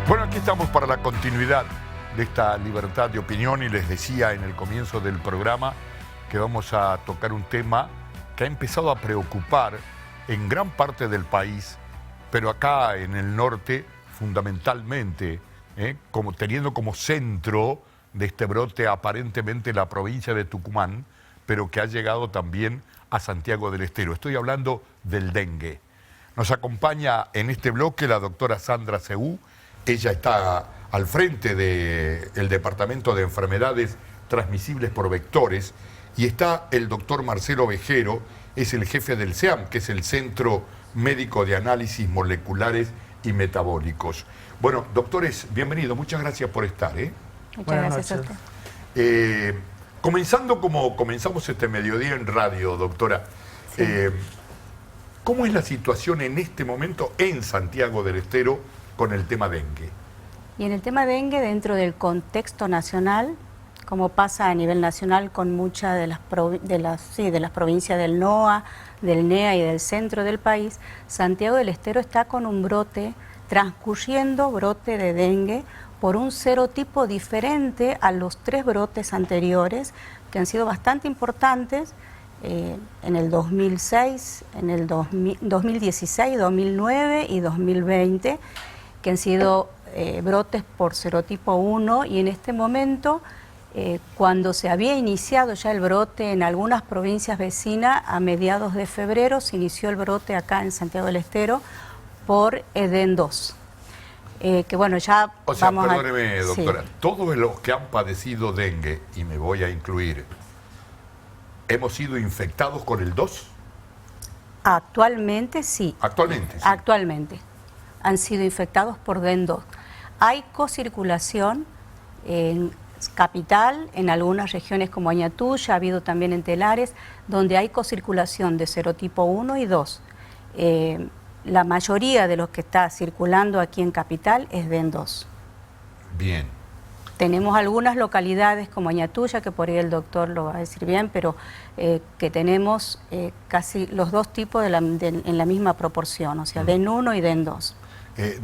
Bueno, aquí estamos para la continuidad de esta libertad de opinión y les decía en el comienzo del programa que vamos a tocar un tema que ha empezado a preocupar en gran parte del país, pero acá en el norte fundamentalmente, como teniendo como centro de este brote aparentemente la provincia de Tucumán, pero que ha llegado también a Santiago del Estero. Estoy hablando del dengue. Nos acompaña en este bloque la doctora Sandra Seú. Ella está al frente del Departamento de Enfermedades Transmisibles por Vectores, y está el doctor Marcelo Vejero, es el jefe del CEAM, que es el Centro Médico de Análisis Moleculares y Metabólicos. Bueno, doctores, bienvenidos, muchas gracias por estar. Muchas gracias a usted. Comenzando como comenzamos este mediodía en radio, doctora, sí. ¿Cómo es la situación en este momento en Santiago del Estero con el tema dengue? Y en el tema dengue, dentro del contexto nacional, como pasa a nivel nacional con muchas de las provincias del NOA, del NEA y del centro del país, Santiago del Estero está con un brote, transcurriendo brote de dengue por un serotipo diferente a los 3 brotes anteriores, que han sido bastante importantes en el 2006, en el 2016, 2009 y 2020, que han sido brotes por serotipo 1, y en este momento, cuando se había iniciado ya el brote en algunas provincias vecinas, a mediados de febrero se inició el brote acá en Santiago del Estero por EDEN 2. Que bueno, ya o sea, vamos perdóneme, doctora, sí. Todos los que han padecido dengue, y me voy a incluir, ¿hemos sido infectados con el 2? Actualmente sí. Actualmente, sí. Actualmente han sido infectados por DEN 2. Hay cocirculación en capital, en algunas regiones como Añatuya, ha habido también en Telares, donde hay cocirculación de serotipo 1 y 2. La mayoría de los que está circulando aquí en capital es DEN 2. Bien. Tenemos algunas localidades como Añatuya, que por ahí el doctor lo va a decir bien, pero que tenemos casi los 2 tipos en la misma proporción, o sea, DEN 1 y DEN 2.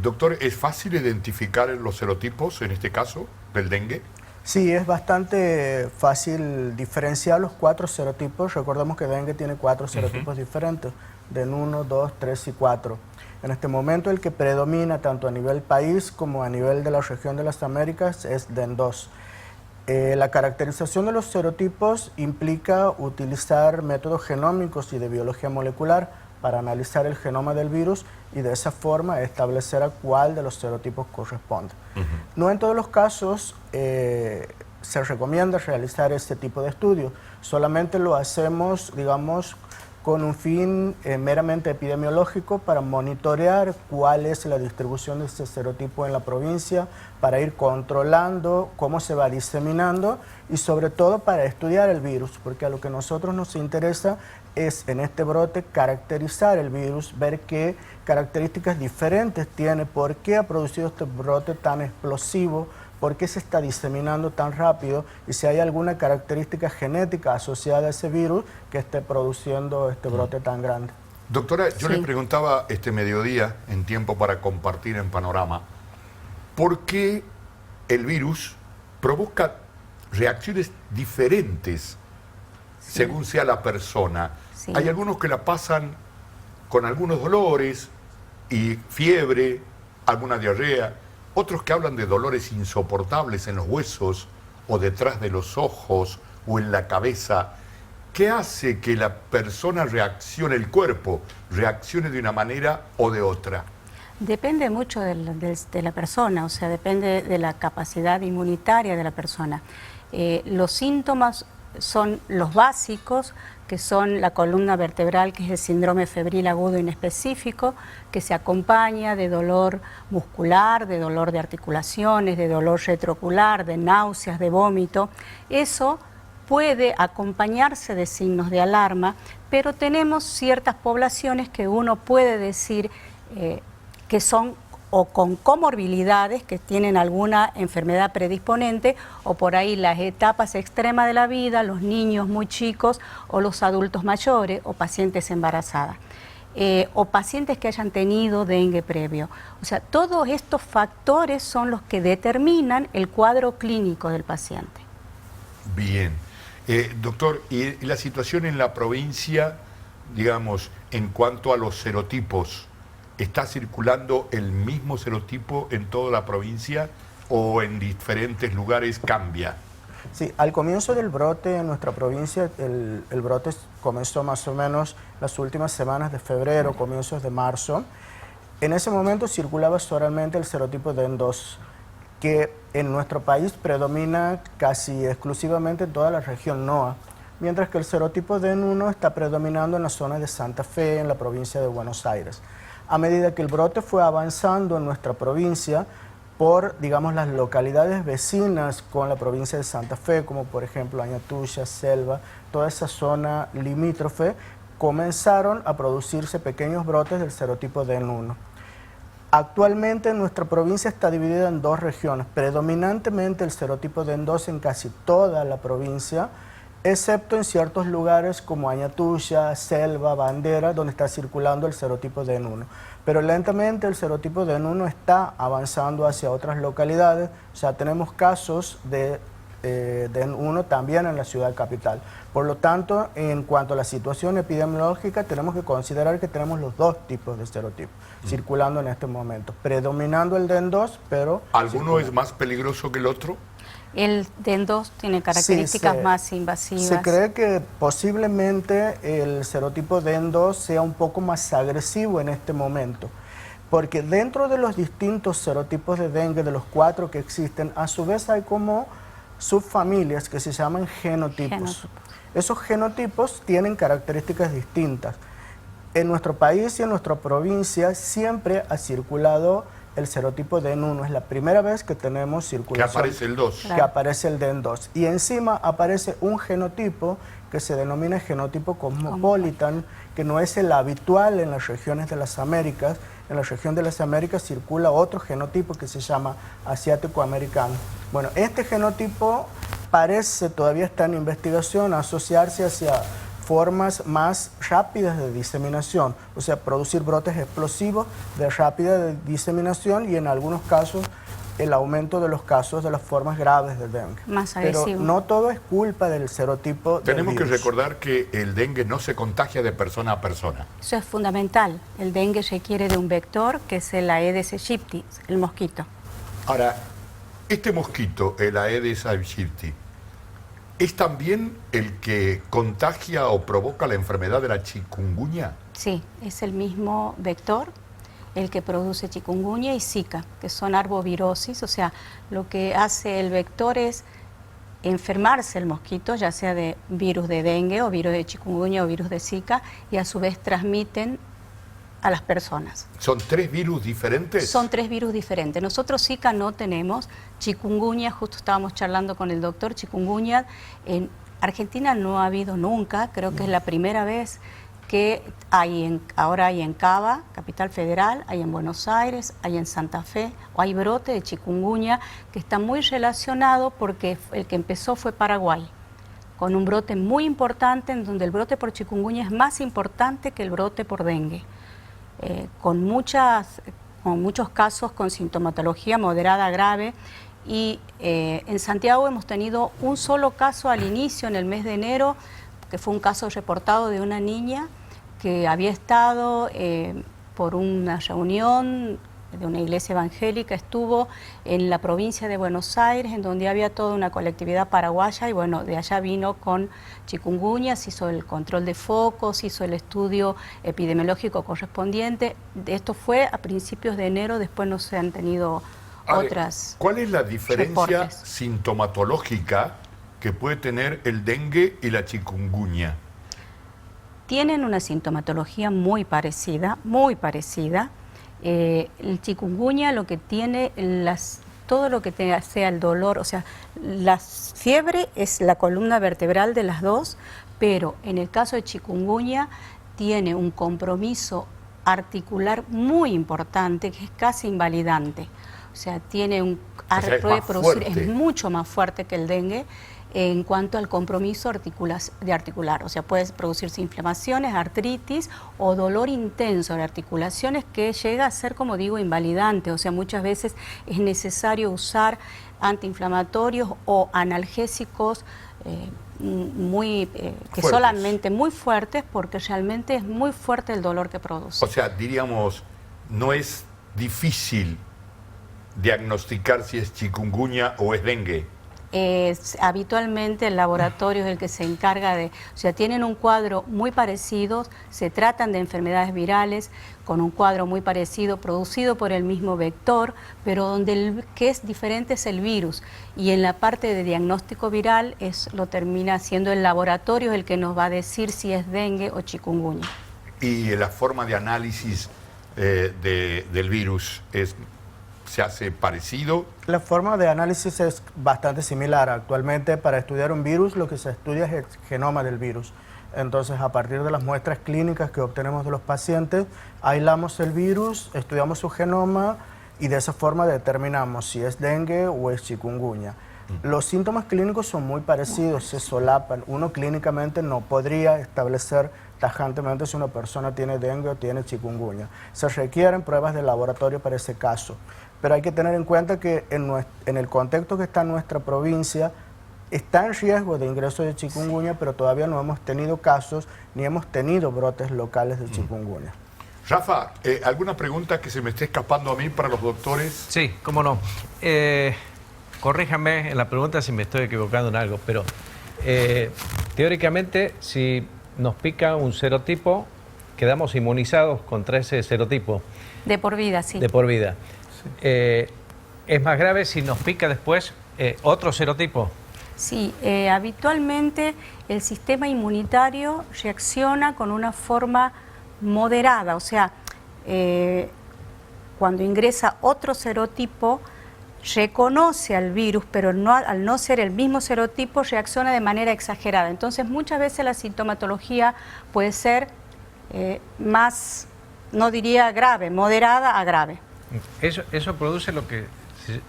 Doctor, ¿es fácil identificar los serotipos en este caso del dengue? Sí, es bastante fácil diferenciar los 4 serotipos. Recordemos que dengue tiene 4 serotipos diferentes, DEN 1, 2, 3 y 4. En este momento el que predomina tanto a nivel país como a nivel de la región de las Américas es DEN 2. La caracterización de los serotipos implica utilizar métodos genómicos y de biología molecular para analizar el genoma del virus y de esa forma establecer a cuál de los serotipos corresponde. No en todos los casos se recomienda realizar este tipo de estudio, solamente lo hacemos, digamos, con un fin meramente epidemiológico para monitorear cuál es la distribución de este serotipo en la provincia, para ir controlando cómo se va diseminando y sobre todo para estudiar el virus, porque a lo que a nosotros nos interesa es en este brote caracterizar el virus, ver qué características diferentes tiene, por qué ha producido este brote tan explosivo, por qué se está diseminando tan rápido y si hay alguna característica genética asociada a ese virus que esté produciendo este brote tan grande. Doctora, yo le preguntaba este mediodía, en Tiempo para Compartir en Panorama, ¿por qué el virus provoca reacciones diferentes según sea la persona? Sí. Hay algunos que la pasan con algunos dolores y fiebre, alguna diarrea, otros que hablan de dolores insoportables en los huesos o detrás de los ojos o en la cabeza. ¿Qué hace que la persona reaccione, el cuerpo reaccione de una manera o de otra? Depende mucho de la persona, o sea, depende de la capacidad inmunitaria de la persona. Los síntomas son los básicos, que son la columna vertebral, que es el síndrome febril agudo inespecífico, que se acompaña de dolor muscular, de dolor de articulaciones, de dolor retroocular, de náuseas, de vómito. Eso puede acompañarse de signos de alarma, pero tenemos ciertas poblaciones que uno puede decir que son o con comorbilidades, que tienen alguna enfermedad predisponente, o por ahí las etapas extremas de la vida, los niños muy chicos o los adultos mayores o pacientes embarazadas. o pacientes que hayan tenido dengue previo. O sea, todos estos factores son los que determinan el cuadro clínico del paciente. Bien. Doctor, ¿y la situación en la provincia, digamos, en cuanto a los serotipos? ¿Está circulando el mismo serotipo en toda la provincia o en diferentes lugares cambia? Sí, al comienzo del brote en nuestra provincia, el brote comenzó más o menos las últimas semanas de febrero, comienzos de marzo. En ese momento circulaba solamente el serotipo DEN2, que en nuestro país predomina casi exclusivamente en toda la región NOA, mientras que el serotipo DEN1 está predominando en la zona de Santa Fe, en la provincia de Buenos Aires. A medida que el brote fue avanzando en nuestra provincia, por, digamos, las localidades vecinas con la provincia de Santa Fe, como por ejemplo Añatuya, Selva, toda esa zona limítrofe, comenzaron a producirse pequeños brotes del serotipo DEN1. Actualmente nuestra provincia está dividida en dos regiones, predominantemente el serotipo DEN2 en casi toda la provincia, excepto en ciertos lugares como Añatuya, Selva, Bandera, donde está circulando el serotipo DEN1. Pero lentamente el serotipo DEN1 está avanzando hacia otras localidades, o sea, tenemos casos de DEN1 también en la ciudad capital. Por lo tanto, en cuanto a la situación epidemiológica, tenemos que considerar que tenemos los dos tipos de serotipos circulando en este momento, predominando el DEN2, pero... ¿Alguno es más peligroso que el otro? El DEN2 tiene características más invasivas. Se cree que posiblemente el serotipo DEN2 sea un poco más agresivo en este momento, porque dentro de los distintos serotipos de dengue, de los 4 que existen, a su vez hay como subfamilias que se llaman genotipos. Esos genotipos tienen características distintas. En nuestro país y en nuestra provincia siempre ha circulado el serotipo DEN1. Es la primera vez que tenemos circulación. Que aparece el 2. Que aparece el DEN2. Y encima aparece un genotipo que se denomina genotipo cosmopolitan, que no es el habitual en las regiones de las Américas. En la región de las Américas circula otro genotipo que se llama asiático-americano. Bueno, este genotipo parece, todavía está en investigación, asociarse hacia formas más rápidas de diseminación, o sea, producir brotes explosivos de rápida diseminación y en algunos casos el aumento de los casos de las formas graves de dengue. Más agresivo. Pero no todo es culpa del serotipo del Tenemos virus. que recordar que el dengue no se contagia de persona a persona. Eso es fundamental. El dengue requiere de un vector que es el Aedes aegypti, el mosquito. Ahora, este mosquito, el Aedes aegypti, ¿es también el que contagia o provoca la enfermedad de la chikungunya? Sí, es el mismo vector el que produce chikungunya y zika, que son arbovirosis, o sea, lo que hace el vector es enfermarse el mosquito, ya sea de virus de dengue o virus de chikungunya o virus de zika, y a su vez transmiten a las personas. ¿Son 3 virus diferentes? Son 3 virus diferentes. Nosotros Zika no tenemos, chikungunya, justo estábamos charlando con el doctor, chikungunya en Argentina no ha habido nunca, creo que es la primera vez que ahora hay en Cava, Capital Federal, hay en Buenos Aires, hay en Santa Fe, o hay brote de chikungunya que está muy relacionado porque el que empezó fue Paraguay, con un brote muy importante en donde el brote por chikungunya es más importante que el brote por dengue. Con muchos casos con sintomatología moderada grave y en Santiago hemos tenido un solo caso al inicio en el mes de enero, que fue un caso reportado de una niña que había estado por una reunión de una iglesia evangélica, estuvo en la provincia de Buenos Aires, en donde había toda una colectividad paraguaya, y bueno, de allá vino con chikungunya, se hizo el control de focos, se hizo el estudio epidemiológico correspondiente. Esto fue a principios de enero, después no se han tenido otras. ¿Cuál es la diferencia reportes sintomatológica que puede tener el dengue y la chikungunya? Tienen una sintomatología muy parecida, muy parecida. El chikungunya lo que tiene, todo lo que sea el dolor, o sea, la fiebre es la columna vertebral de las dos, pero en el caso de chikungunya tiene un compromiso articular muy importante que es casi invalidante. O sea, tiene puede producir, es mucho más fuerte que el dengue. en cuanto al compromiso de articular. O sea, puede producirse inflamaciones, artritis o dolor intenso de articulaciones que llega a ser, como digo, invalidante. O sea, muchas veces es necesario usar antiinflamatorios o analgésicos que solamente muy fuertes, porque realmente es muy fuerte el dolor que produce. O sea, diríamos, no es difícil diagnosticar si es chikungunya o es dengue. Habitualmente el laboratorio es el que se encarga de, o sea, tienen un cuadro muy parecido, se tratan de enfermedades virales con un cuadro muy parecido, producido por el mismo vector, pero donde el que es diferente es el virus, y en la parte de diagnóstico viral lo termina siendo el laboratorio el que nos va a decir si es dengue o chikungunya. ¿Y la forma de análisis del virus se hace parecido? La forma de análisis es bastante similar. Actualmente, para estudiar un virus, lo que se estudia es el genoma del virus. Entonces, a partir de las muestras clínicas que obtenemos de los pacientes, aislamos el virus, estudiamos su genoma y de esa forma determinamos si es dengue o es chikungunya. Los síntomas clínicos son muy parecidos, se solapan. Uno clínicamente no podría establecer tajantemente si una persona tiene dengue o tiene chikungunya. Se requieren pruebas de laboratorio para ese caso. Pero hay que tener en cuenta que en el contexto que está en nuestra provincia, está en riesgo de ingreso de chikungunya, pero todavía no hemos tenido casos ni hemos tenido brotes locales de chikungunya. Rafa, ¿alguna pregunta que se me esté escapando a mí para los doctores? Sí, cómo no. Corríjame en la pregunta si me estoy equivocando en algo, pero teóricamente, si nos pica un serotipo, quedamos inmunizados contra ese serotipo. De por vida, sí. De por vida. ¿Es más grave si nos pica después otro serotipo? Sí, habitualmente el sistema inmunitario reacciona con una forma moderada, o sea, cuando ingresa otro serotipo, reconoce al virus, pero al no ser el mismo serotipo, reacciona de manera exagerada. Entonces, muchas veces la sintomatología puede ser más, no diría grave, moderada a grave. ¿Eso produce lo que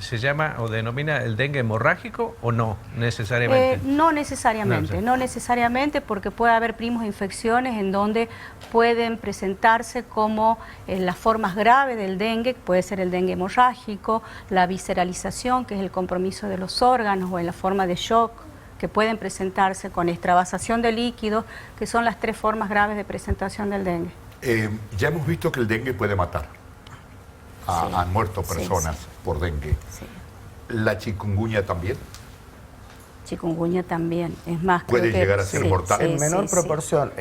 se llama o denomina el dengue hemorrágico o no necesariamente? No necesariamente, no necesariamente, porque puede haber primos infecciones en donde pueden presentarse como las formas graves del dengue, puede ser el dengue hemorrágico, la visceralización, que es el compromiso de los órganos, o en la forma de shock, que pueden presentarse con extravasación de líquidos, que son las 3 formas graves de presentación del dengue. Ya hemos visto que el dengue puede matar. Han muerto personas por dengue. Sí. ¿La chikungunya también? Chikungunya también, es más, ¿Puede llegar a ser mortal? En menor proporción.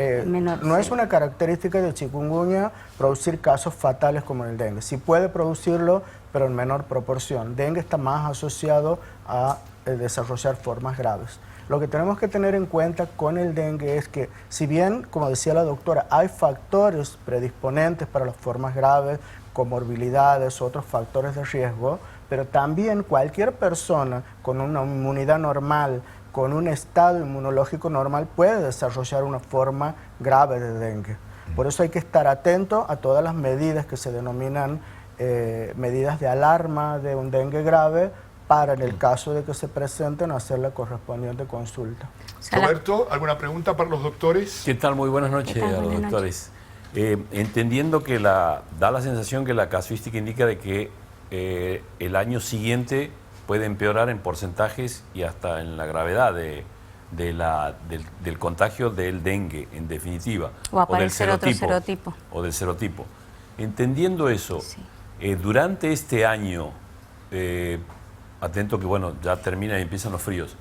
No es una característica de chikungunya producir casos fatales como el dengue. Sí puede producirlo, pero en menor proporción. Dengue está más asociado a desarrollar formas graves. Lo que tenemos que tener en cuenta con el dengue es que, si bien, como decía la doctora, hay factores predisponentes para las formas graves, comorbilidades, otros factores de riesgo, pero también cualquier persona con una inmunidad normal, con un estado inmunológico normal, puede desarrollar una forma grave de dengue. Por eso hay que estar atento a todas las medidas que se denominan medidas de alarma de un dengue grave, para en el caso de que se presenten hacer la correspondiente consulta. Roberto, ¿alguna pregunta para los doctores? ¿Qué tal? Muy buenas noches a los doctores. Entendiendo que da la sensación que la casuística indica de que el año siguiente puede empeorar en porcentajes y hasta en la gravedad del contagio del dengue, en definitiva. O aparecer otro serotipo. O del serotipo. Entendiendo eso, Sí. Durante este año, atento que bueno, ya termina y empiezan los fríos,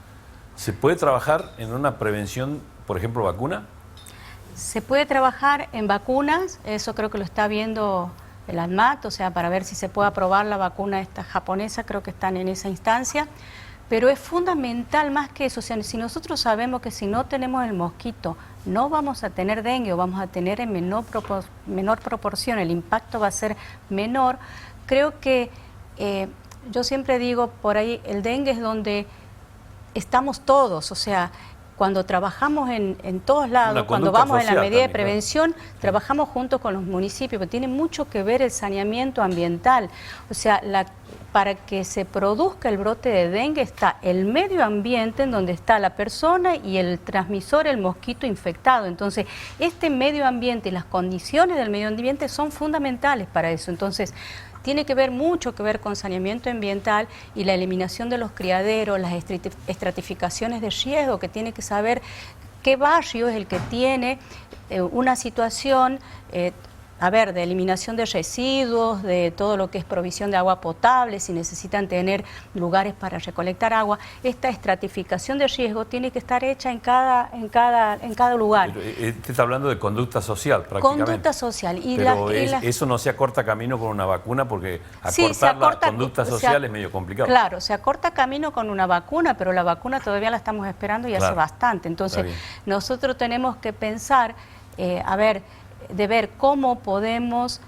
¿se puede trabajar en una prevención, por ejemplo, vacuna? Se puede trabajar en vacunas, eso creo que lo está viendo el ANMAT, o sea, para ver si se puede aprobar la vacuna esta japonesa, creo que están en esa instancia, pero es fundamental más que eso, o sea, si nosotros sabemos que si no tenemos el mosquito no vamos a tener dengue o vamos a tener en menor proporción, el impacto va a ser menor, creo que yo siempre digo por ahí, el dengue es donde estamos todos, o sea, cuando trabajamos en todos lados, Una cuando conducta vamos en la social medida de también, prevención, trabajamos junto con los municipios, porque tiene mucho que ver el saneamiento ambiental. O sea, para que se produzca el brote de dengue está el medio ambiente en donde está la persona y el transmisor, el mosquito infectado. Entonces, este medio ambiente y las condiciones del medio ambiente son fundamentales para eso. Entonces, tiene que ver mucho que ver con saneamiento ambiental y la eliminación de los criaderos, las estratificaciones de riesgo, que tiene que saber qué barrio es el que tiene una situación de eliminación de residuos, de todo lo que es provisión de agua potable, si necesitan tener lugares para recolectar agua. Esta estratificación de riesgo tiene que estar hecha en cada lugar. Pero, usted está hablando de conducta social, prácticamente. Conducta social. Pero eso no se acorta camino con una vacuna, porque acortar la conducta social es medio complicado. Claro, se acorta camino con una vacuna, pero la vacuna todavía la estamos esperando y hace bastante. Entonces, nosotros tenemos que pensar, de ver cómo podemos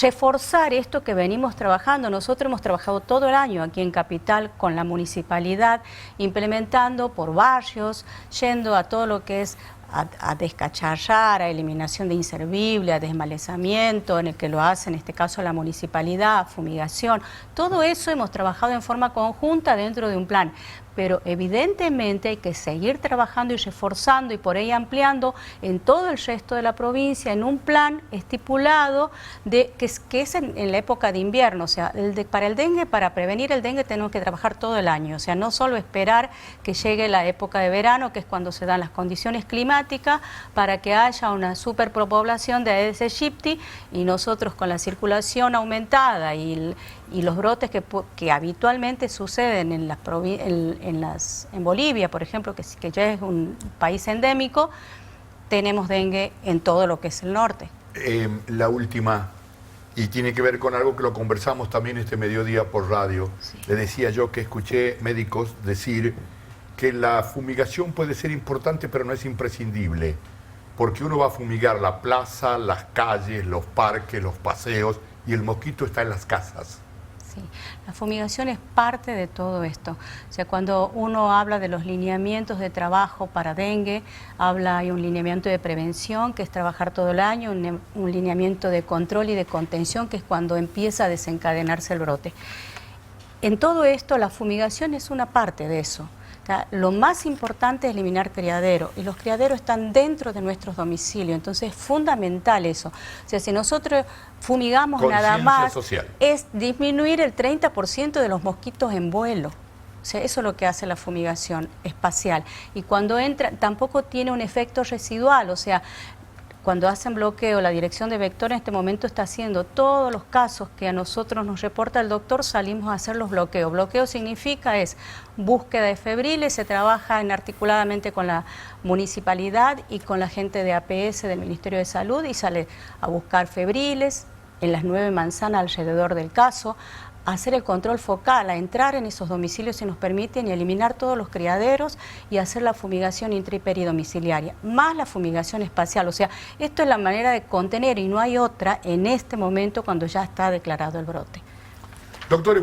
reforzar esto que venimos trabajando. Nosotros hemos trabajado todo el año aquí en Capital con la municipalidad, implementando por barrios, yendo a todo lo que es a descacharrar, a eliminación de inservible, a desmalezamiento, en el que lo hace en este caso la municipalidad, fumigación. Todo eso hemos trabajado en forma conjunta dentro de un plan. Pero evidentemente hay que seguir trabajando y reforzando y por ahí ampliando en todo el resto de la provincia en un plan estipulado que es en la época de invierno. O sea, para el dengue, para prevenir el dengue tenemos que trabajar todo el año. O sea, no solo esperar que llegue la época de verano, que es cuando se dan las condiciones climáticas, para que haya una superpoblación de Aedes aegypti y nosotros con la circulación aumentada y los brotes que habitualmente suceden en Bolivia, por ejemplo, que ya es un país endémico, tenemos dengue en todo lo que es el norte. La última, y tiene que ver con algo que lo conversamos también este mediodía por radio. Sí. Le decía yo que escuché médicos decir que la fumigación puede ser importante, pero no es imprescindible, porque uno va a fumigar la plaza, las calles, los parques, los paseos, y el mosquito está en las casas. Sí, la fumigación es parte de todo esto. O sea, cuando uno habla de los lineamientos de trabajo para dengue, hay un lineamiento de prevención, que es trabajar todo el año, un lineamiento de control y de contención, que es cuando empieza a desencadenarse el brote. En todo esto, la fumigación es una parte de eso. Lo más importante es eliminar criaderos, y los criaderos están dentro de nuestros domicilios, entonces es fundamental eso. O sea, si nosotros fumigamos nada más, es disminuir el 30% de los mosquitos en vuelo. O sea, eso es lo que hace la fumigación espacial. Y cuando entra, tampoco tiene un efecto residual, o sea, cuando hacen bloqueo, la dirección de vector en este momento está haciendo todos los casos que a nosotros nos reporta el doctor, salimos a hacer los bloqueos. Bloqueo significa búsqueda de febriles, se trabaja articuladamente con la municipalidad y con la gente de APS del Ministerio de Salud y sale a buscar febriles en las 9 manzanas alrededor del caso, a hacer el control focal, a entrar en esos domicilios si nos permiten y eliminar todos los criaderos y hacer la fumigación intra y peridomiciliaria, más la fumigación espacial. O sea, esto es la manera de contener y no hay otra en este momento cuando ya está declarado el brote. Doctor